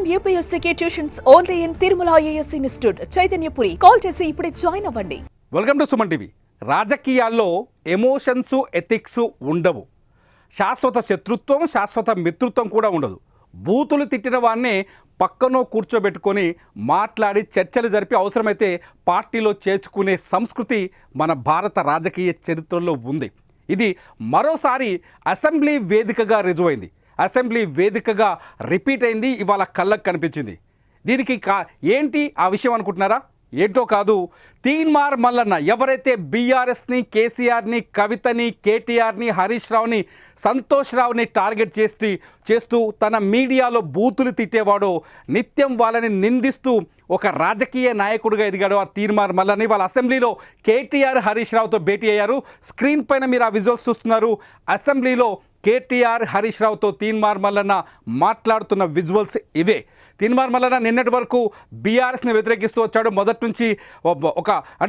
IIM UPSC tuitions only in Tirumala IAS institute Chaitanyapuri. Call చేసి ఇప్పుడే join అవ్వండి. Welcome to Suman TV. రాజకీయాల్లో ఎమోషన్స్ ఎథిక్స్ ఉండవు. శాశ్వత శత్రుత్వం శాశ్వత మిత్రుత్వం కూడా ఉండదు. బూతులు తిట్టిన వాన్నే పక్కనో కూర్చోబెట్టుకొని మాట్లాడి చర్చలు జరిపి అవసరమైతే పార్టీలో చేర్చుకునే సంస్కృతి మన భారత రాజకీయ చరిత్రలో ఉంది. ఇది మరోసారి అసెంబ్లీ వేదికగా రుజువైంది. అసెంబ్లీ వేదికగా రిపీట్ అయింది. ఇవాళ కళ్ళకు కనిపించింది. దీనికి ఏంటి ఆ విషయం అనుకుంటున్నారా? ఏంటో కాదు, తీన్మార్ మల్లన్న ఎవరైతే బీఆర్ఎస్ని, కేసీఆర్ని, కవితని, కేటీఆర్ని, హరీష్ రావుని, సంతోష్ రావుని టార్గెట్ చేస్తూ తన మీడియాలో బూతులు తిట్టేవాడో, నిత్యం వాళ్ళని నిందిస్తూ ఒక రాజకీయ నాయకుడిగా ఎదిగాడు ఆ తీన్మార్ మల్లన్న. వాళ్ళ అసెంబ్లీలో కేటీఆర్, హరీష్ రావుతో భేటీ అయ్యారు. స్క్రీన్ పైన మీరు ఆ విజువల్స్ చూస్తున్నారు. అసెంబ్లీలో కేటీఆర్, హరీష్ రావుతో తీన్మార్ మల్లన్న మాట్లాడుతున్న విజువల్స్ ఇవే. తీన్మార్ మల్లన్న నిన్నటి వరకు బీఆర్ఎస్ని వ్యతిరేకిస్తూ వచ్చాడు. మొదటి నుంచి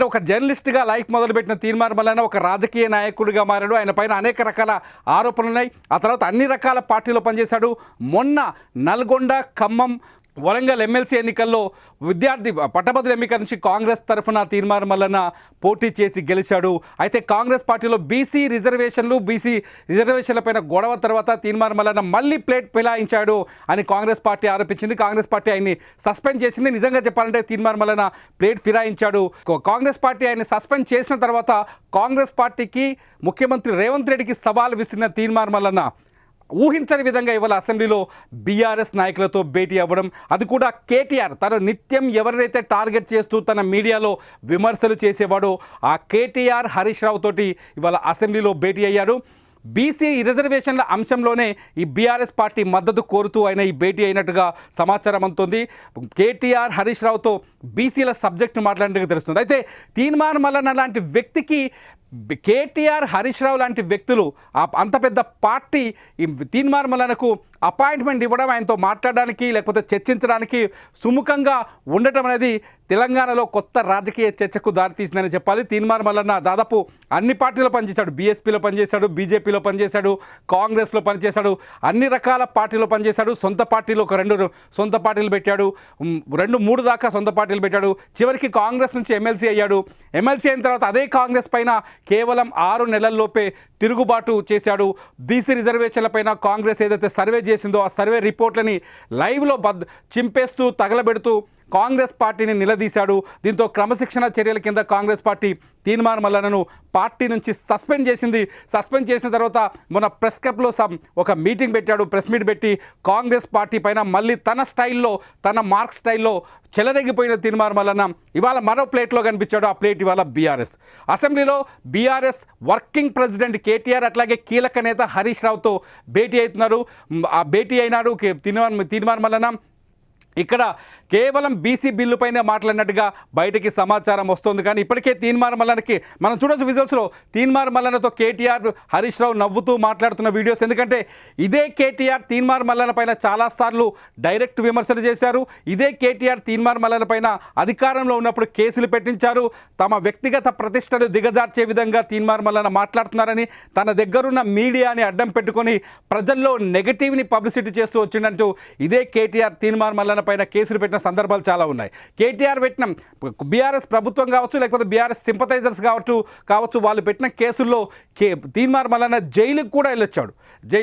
ఒక జర్నలిస్ట్గా లైఫ్ మొదలుపెట్టిన తీన్మార్ మల్లన్న ఒక రాజకీయ నాయకుడిగా మారాడు. ఆయన పైన అనేక రకాల ఆరోపణలు ఉన్నాయి. ఆ తర్వాత అన్ని రకాల పార్టీలో పనిచేశాడు. మొన్న నల్గొండ, ఖమ్మం, వరంగల్ ఎమ్మెల్సీ ఎన్నికల్లో విద్యార్థి పట్టభద్రుల ఎన్నిక నుంచి కాంగ్రెస్ తరఫున తీన్మార్ మల్లన్న పోటీ చేసి గెలిచాడు. అయితే కాంగ్రెస్ పార్టీలో బీసీ రిజర్వేషన్లపైన గొడవ తర్వాత తీన్మార్ మల్లన్న మళ్ళీ ప్లేట్ పిలాయించాడు అని కాంగ్రెస్ పార్టీ ఆరోపించింది. కాంగ్రెస్ పార్టీ ఆయన్ని సస్పెండ్ చేసింది. నిజంగా చెప్పాలంటే తీన్మార్ మల్లన్న ప్లేట్ ఫిరాయించాడు. కాంగ్రెస్ పార్టీ ఆయన్ని సస్పెండ్ చేసిన తర్వాత కాంగ్రెస్ పార్టీకి, ముఖ్యమంత్రి రేవంత్ రెడ్డికి సవాల్ విసిరిన తీన్మార్ మల్లన్న ఊహించని విధంగా ఇవాళ అసెంబ్లీలో బీఆర్ఎస్ నాయకులతో భేటీ అవ్వడం, అది కూడా కేటీఆర్ తను నిత్యం ఎవరినైతే టార్గెట్ చేస్తూ తన మీడియాలో విమర్శలు చేసేవాడో ఆ కేటీఆర్, హరీష్ రావు తోటి ఇవాళ అసెంబ్లీలో భేటీ అయ్యారు. బీసీ రిజర్వేషన్ల అంశంలోనే ఈ బీఆర్ఎస్ పార్టీ మద్దతు కోరుతూ ఆయన ఈ భేటీ అయినట్టుగా సమాచారం అందుతుంది. కేటీఆర్, హరీష్ రావుతో బీసీల సబ్జెక్టు మాట్లాడినట్టుగా తెలుస్తుంది. అయితే తీన్మార్ మల్లన్న లాంటి వ్యక్తికి కేటీఆర్, హరీష్ రావు లాంటి వ్యక్తులు అంత పెద్ద పార్టీ ఈ తీన్మార్ మల్లన్నకు అపాయింట్మెంట్ ఇవ్వడం, ఆయనతో మాట్లాడడానికి లేకపోతే చర్చించడానికి సుముఖంగా ఉండటం అనేది తెలంగాణలో కొత్త రాజకీయ చర్చకు దారితీసిందని చెప్పాలి. తీన్మార్ మల్లన్న దాదాపు అన్ని పార్టీలో పనిచేశాడు. బీఎస్పీలో పనిచేశాడు, బీజేపీలో పనిచేశాడు, కాంగ్రెస్లో పనిచేశాడు, అన్ని రకాల పార్టీలో పనిచేశాడు. సొంత పార్టీలో ఒక 2 సొంత పార్టీలు పెట్టాడు, 2-3 దాకా సొంత పార్టీలు పెట్టాడు. చివరికి కాంగ్రెస్ నుంచి ఎమ్మెల్సీ అయ్యాడు. ఎమ్మెల్సీ అయిన తర్వాత అదే కాంగ్రెస్ పైన కేవలం 6 నెలల్లోపే తిరుగుబాటు చేశాడు. బీసీ రిజర్వేషన్లపైన కాంగ్రెస్ ఏదైతే సర్వే చేసిందో ఆ సర్వే రిపోర్ట్లని లైవ్లో చింపేస్తూ తగలబెడుతూ కాంగ్రెస్ పార్టీని నిలదీశాడు. దీంతో క్రమశిక్షణ చర్యల కింద కాంగ్రెస్ పార్టీ తీన్మార్ మల్లన్నను పార్టీ నుంచి సస్పెండ్ చేసింది. సస్పెండ్ చేసిన తర్వాత మొన్న ప్రెస్ క్లబ్లో ఒక మీటింగ్ పెట్టాడు. ప్రెస్ మీట్ పెట్టి కాంగ్రెస్ పార్టీ పైన మళ్ళీ తన స్టైల్లో, తన మార్క్ స్టైల్లో చెలదగిపోయిన తీన్మార్ మల్లన్న ఇవాళ మరో ప్లేట్లో కనిపించాడు. ఆ ప్లేట్ ఇవాళ బీఆర్ఎస్. అసెంబ్లీలో బీఆర్ఎస్ వర్కింగ్ ప్రెసిడెంట్ కేటీఆర్ అట్లాగే కీలక నేత హరీష్ రావుతో భేటీ అవుతున్నారు. ఆ భేటీ అయినాడు తీన్మార్ మల్లన్న. ఇక్కడ కేవలం బీసీ బిల్లు పైన మాట్లాడినట్టుగా బయటకి సమాచారం వస్తుంది. కానీ ఇప్పటికే తీన్మార్ మల్లన్నకి మనం చూడొచ్చు విజువల్స్లో తీన్మార్ మల్లన్నతో కేటీఆర్, హరీష్ రావు నవ్వుతూ మాట్లాడుతున్న వీడియోస్. ఎందుకంటే ఇదే కేటీఆర్ తీన్మార్ మల్లన్న పైన చాలాసార్లు డైరెక్ట్ విమర్శలు చేశారు. ఇదే కేటీఆర్ తీన్మార్ మల్లన్న పైన అధికారంలో ఉన్నప్పుడు కేసులు పెట్టించారు. తమ వ్యక్తిగత ప్రతిష్టను దిగజార్చే విధంగా తీన్మార్ మల్లన్న మాట్లాడుతున్నారని, తన దగ్గరున్న మీడియాని అడ్డం పెట్టుకొని ప్రజల్లో నెగటివ్ని పబ్లిసిటీ చేస్తూ వచ్చిందంటూ ఇదే కేటీఆర్ తీన్మార్ మల్లన్న పైన కేసులు పెట్టిన సందర్భాలు చాలా ఉన్నాయి. కేటీఆర్ పెట్టిన బీఆర్ఎస్ ప్రభుత్వం కావచ్చు, లేకపోతే బీఆర్ఎస్ సింపథైజర్స్ కావచ్చు వాళ్ళు పెట్టిన కేసుల్లో తీన్మార్ మల్లన్న జైలుకు కూడా వెళ్ళొచ్చాడు.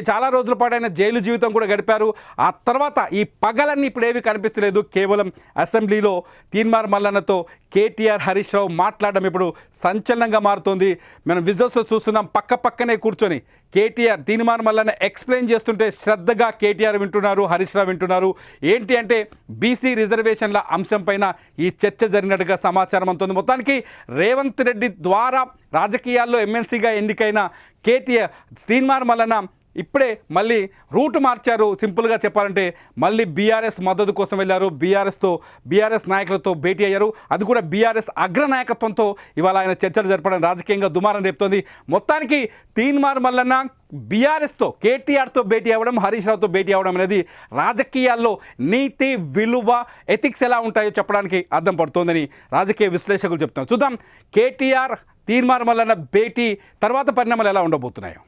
చాలా రోజుల పాటు ఆయన జైలు జీవితం కూడా గడిపారు. ఆ తర్వాత ఈ పగలన్నీ ఇప్పుడు ఏమీ కనిపించలేదు. కేవలం అసెంబ్లీలో తీన్మార్ మల్లన్నతో కేటీఆర్, హరీష్ రావు మాట్లాడడం ఇప్పుడు సంచలనంగా మారుతోంది. మనం విజువల్స్లో చూస్తున్నాం. పక్కనే కూర్చొని కేటీఆర్ తీన్మార్ మల్లన్న ఎక్స్ప్లెయిన్ చేస్తుంటే శ్రద్ధగా కేటీఆర్ వింటున్నారు, హరీష్ రావు వింటున్నారు. ఏంటి అంటే బీసీ రిజర్వేషన్ల అంశం పైన ఈ చర్చ జరిగినట్టుగా సమాచారం అందుతుంది. మొత్తానికి రేవంత్ రెడ్డి ద్వారా రాజకీయాల్లో ఎమ్మెల్సీగా ఎన్నికైన కేటీఆర్, తీన్మార్ మల్లన్న ఇప్పుడే మళ్ళీ రూట్ మార్చారు. సింపుల్గా చెప్పాలంటే మళ్ళీ బీఆర్ఎస్ మద్దతు కోసం వెళ్ళారు. బీఆర్ఎస్ నాయకులతో భేటీ అయ్యారు. అది కూడా బీఆర్ఎస్ అగ్రనాయకత్వంతో ఇవాళ ఆయన చర్చలు జరపడం రాజకీయంగా దుమారం రేపుతోంది. మొత్తానికి తీన్మార్ మల్లన్న బీఆర్ఎస్తో, కేటీఆర్తో భేటీ అవ్వడం, హరీష్ రావుతో భేటీ అవ్వడం అనేది రాజకీయాల్లో నీతి, విలువ, ఎథిక్స్ ఎలా ఉంటాయో చెప్పడానికి అర్థం పడుతోందని రాజకీయ విశ్లేషకులు చెప్తున్నారు. చూద్దాం కేటీఆర్, తీన్మార్ మల్లన్న భేటీ తర్వాత పరిణామాలు ఎలా ఉండబోతున్నాయో.